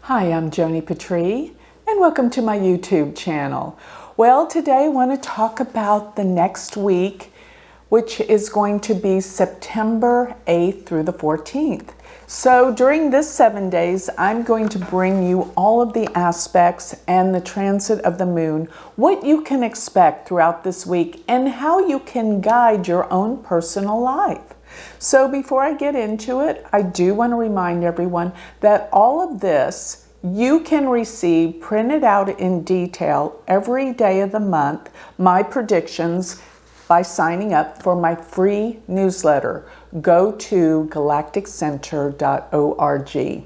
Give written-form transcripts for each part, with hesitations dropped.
Hi, I'm Joni Patry, and welcome to my YouTube channel. Well, today I want to talk about the next week, which is going to be September 8th through the 14th. So during this 7 days, I'm going to bring you all of the aspects and the transit of the moon, what you can expect throughout this week, and how you can guide your own personal life. So before I get into it, I do want to remind everyone that all of this you can receive printed out in detail every day of the month, my predictions, by signing up for my free newsletter. Go to galacticcenter.org.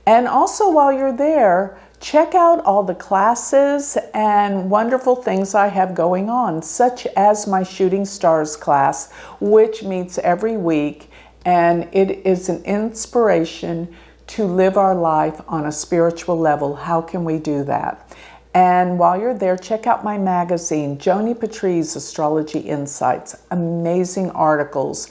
And also while you're there, check out all the classes and wonderful things I have going on, such as my Shooting Stars class, which meets every week, and it is an inspiration to live our life on a spiritual level. How can we do that? And while you're there, check out my magazine, Joni Patry's Astrology Insights. Amazing articles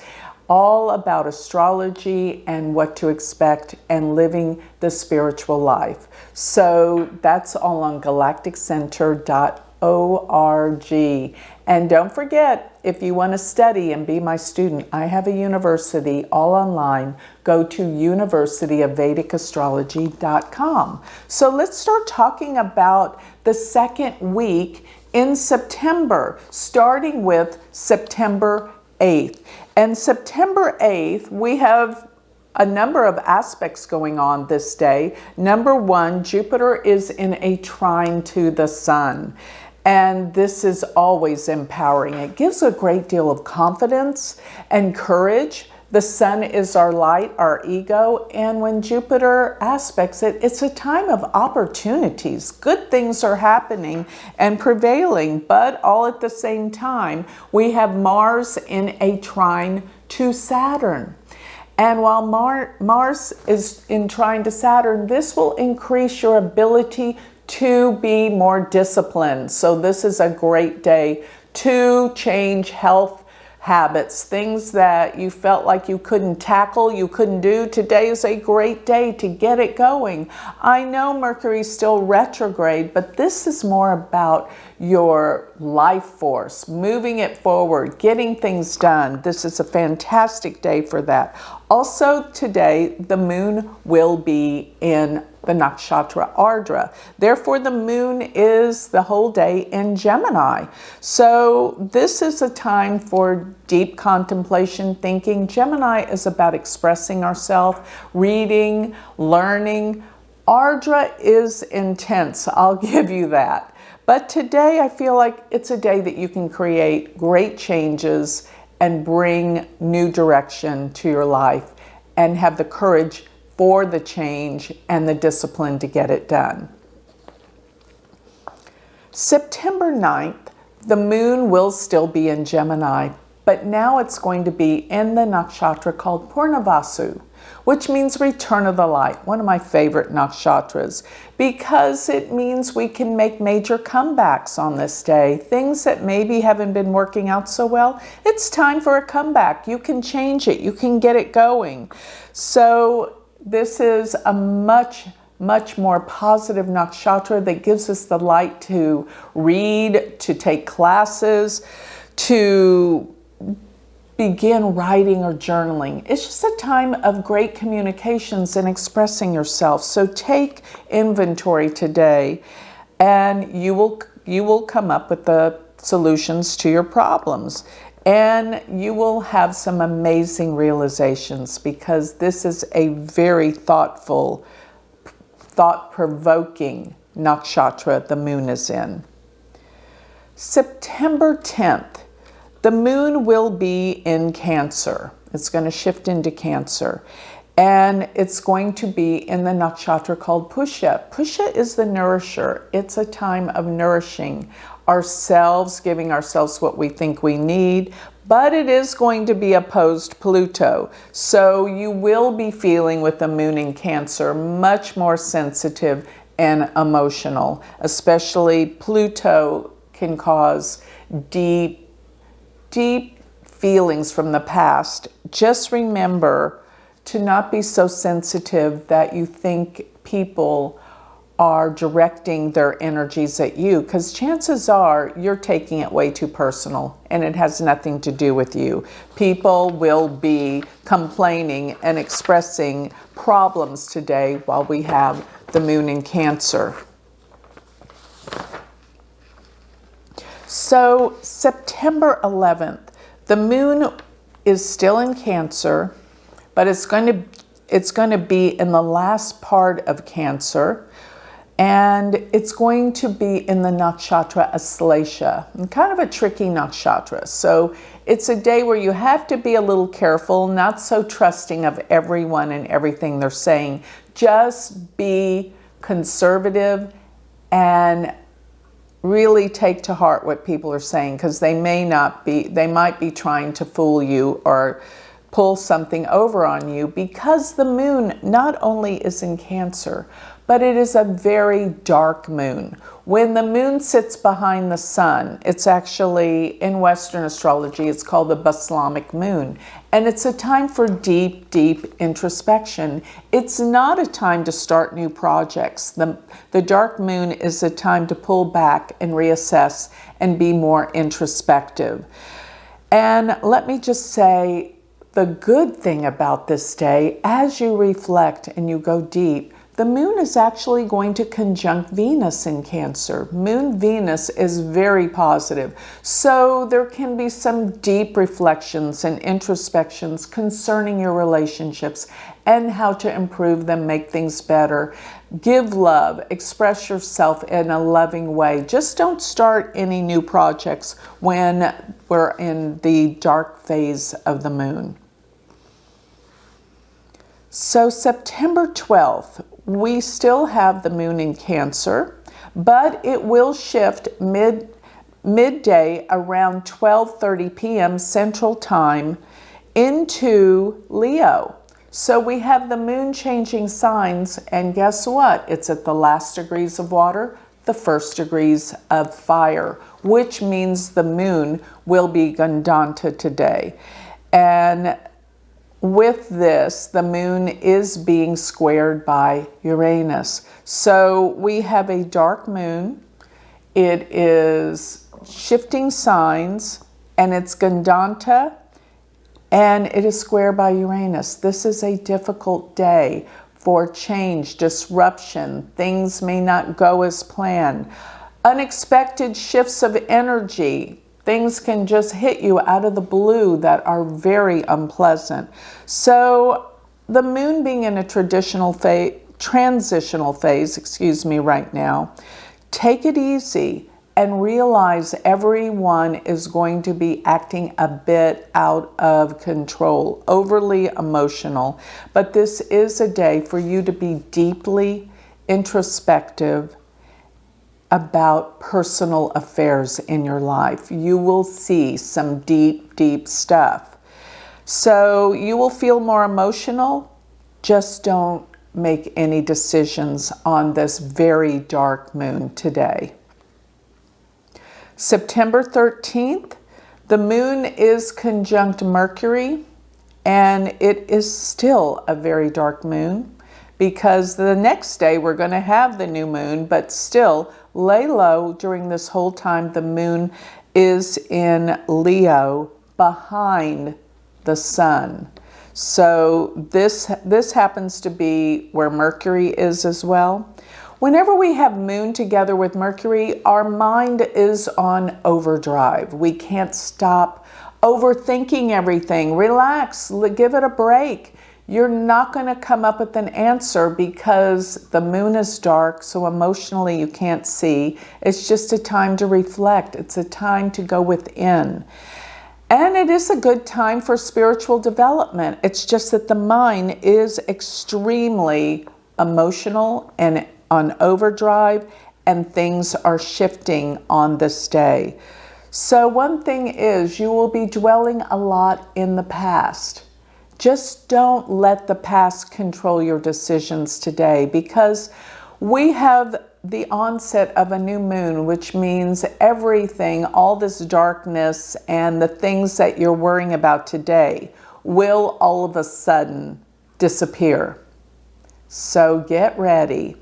all about astrology and what to expect and living the spiritual life. So that's all on galacticcenter.org. And don't forget, if you want to study and be my student, I have a university all online. Go to universityofvedicastrology.com. So let's start talking about the second week in September, starting with September 8th. And September 8th, we have a number of aspects going on this day. Number one, Jupiter is in a trine to the sun. And this is always empowering. It gives a great deal of confidence and courage. The sun is our light, our ego, and when Jupiter aspects it, it's a time of opportunities. Good things are happening and prevailing, but all at the same time, we have Mars in a trine to Saturn. And while Mars is in trine to Saturn, this will increase your ability to be more disciplined. So this is a great day to change health habits, things that you felt like you couldn't tackle, you couldn't do. Today is a great day to get it going. I know Mercury's still retrograde, but this is more about your life force, moving it forward, getting things done. This is a fantastic day for that. Also today, the moon will be in the nakshatra Ardra. Therefore, the moon is the whole day in Gemini. So this is a time for deep contemplation, thinking. Gemini is about expressing ourselves, reading, learning. Ardra is intense, I'll give you that. But today I feel like it's a day that you can create great changes and bring new direction to your life and have the courage for the change and the discipline to get it done. September 9th, the moon will still be in Gemini, but now it's going to be in the nakshatra called Purnavasu, which means return of the light, one of my favorite nakshatras, because it means we can make major comebacks on this day. Things that maybe haven't been working out so well, it's time for a comeback. You can change it, you can get it going. So this is a much more positive nakshatra that gives us the light to read, to take classes, to begin writing or journaling. It's just a time of great communications and expressing yourself. So take inventory today and you will come up with the solutions to your problems. And you will have some amazing realizations because this is a very thoughtful, thought-provoking nakshatra the moon is in. September 10th, the moon will be in Cancer. It's going to shift into Cancer. And it's going to be in the nakshatra called Pusha. Pusha is the nourisher. It's a time of nourishing ourselves, giving ourselves what we think we need, but it is going to be opposed Pluto. So you will be feeling with the moon in Cancer much more sensitive and emotional, especially Pluto can cause deep feelings from the past. Just remember to not be so sensitive that you think people are directing their energies at you, because chances are you're taking it way too personal and it has nothing to do with you. People will be complaining and expressing problems today while we have the moon in Cancer. So September 11th, the moon is still in Cancer, but it's going to be in the last part of Cancer. And it's going to be in the nakshatra Aslesha, and kind of a tricky nakshatra. So it's a day where you have to be a little careful, not so trusting of everyone and everything they're saying. Just be conservative and really take to heart what people are saying, because they might be trying to fool you or pull something over on you, because the moon not only is in Cancer, but it is a very dark moon. When the moon sits behind the sun, it's actually, in Western astrology, it's called the Baslamic moon. And it's a time for deep, deep introspection. It's not a time to start new projects. The dark moon is a time to pull back and reassess and be more introspective. And let me just say, the good thing about this day, as you reflect and you go deep, the moon is actually going to conjunct Venus in Cancer. Moon Venus is very positive. So there can be some deep reflections and introspections concerning your relationships and how to improve them, make things better. Give love, express yourself in a loving way. Just don't start any new projects when we're in the dark phase of the moon. So September 12th, we still have the moon in Cancer, but it will shift midday around 12:30 p.m. Central Time into Leo. So we have the moon changing signs, and guess what? It's at the last degrees of water, the first degrees of fire, which means the moon will be Gandanta today. And with this, the moon is being squared by Uranus. So we have a dark moon. It is shifting signs, and it's Gandanta, and it is squared by Uranus. This is a difficult day for change, disruption. Things may not go as planned. Unexpected shifts of energy. Things can just hit you out of the blue that are very unpleasant. So the moon being in a transitional phase, right now, take it easy and realize everyone is going to be acting a bit out of control, overly emotional. But this is a day for you to be deeply introspective about personal affairs in your life. You will see some deep, deep stuff. So you will feel more emotional. Just don't make any decisions on this very dark moon today. September 13th, the moon is conjunct Mercury, and it is still a very dark moon, because the next day we're going to have the new moon, but still lay low during this whole time. The moon is in Leo behind the sun. So this happens to be where Mercury is as well. Whenever we have moon together with Mercury, our mind is on overdrive. We can't stop overthinking everything. Relax, give it a break. You're not going to come up with an answer because the moon is dark, so emotionally you can't see. It's just a time to reflect. It's a time to go within. And it is a good time for spiritual development. It's just that the mind is extremely emotional and on overdrive, and things are shifting on this day. So one thing is, you will be dwelling a lot in the past. Just don't let the past control your decisions today, because we have the onset of a new moon, which means everything, all this darkness and the things that you're worrying about today will all of a sudden disappear. So get ready.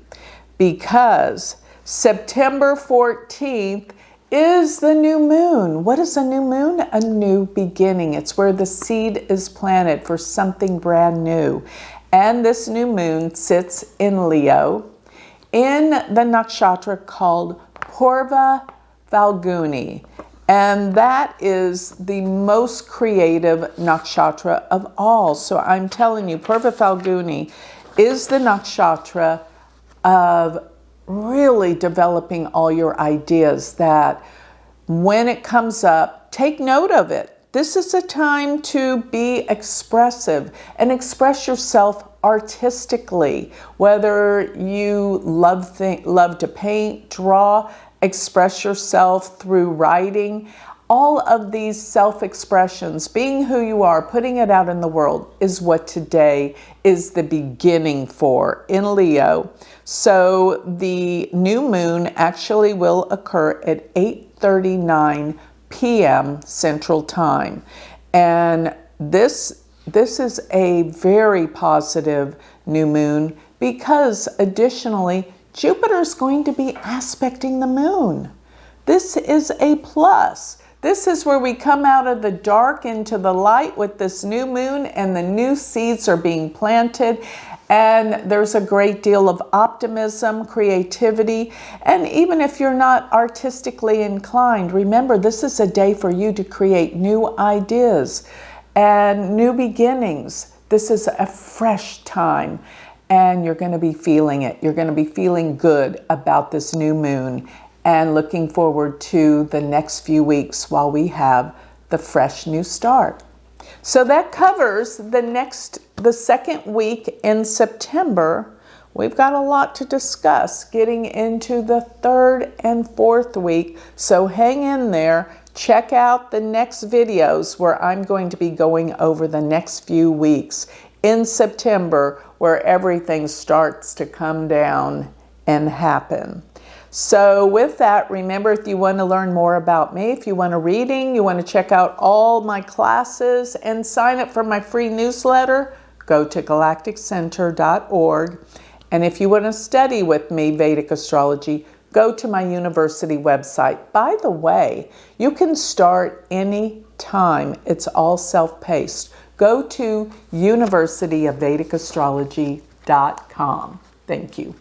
because September 14th is the new moon. What is a new moon? A new beginning. It's where the seed is planted for something brand new. And this new moon sits in Leo in the nakshatra called Purva Falguni. And that is the most creative nakshatra of all. So I'm telling you, Purva Falguni is the nakshatra of really developing all your ideas, that when it comes up, take note of it. This is a time to be expressive and express yourself artistically. Whether you love to paint, draw, express yourself through writing, all of these self-expressions, being who you are, putting it out in the world, is what today is the beginning for in Leo. So the new moon actually will occur at 8:39 p.m. Central Time. And this is a very positive new moon because additionally, Jupiter is going to be aspecting the moon. This is a plus. This is where we come out of the dark into the light with this new moon, and the new seeds are being planted. And there's a great deal of optimism, creativity, and even if you're not artistically inclined, remember this is a day for you to create new ideas and new beginnings. This is a fresh time, and you're going to be feeling it. You're going to be feeling good about this new moon and looking forward to the next few weeks while we have the fresh new start. So that covers the second week in September. We've got a lot to discuss getting into the third and fourth week. So hang in there. Check out the next videos where I'm going to be going over the next few weeks in September, where everything starts to come down and happen. So with that, remember, if you want to learn more about me, if you want a reading, you want to check out all my classes and sign up for my free newsletter, go to galacticcenter.org. And if you want to study with me Vedic astrology, go to my university website. By the way, you can start any time. It's all self-paced. Go to universityofvedicastrology.com. Thank you.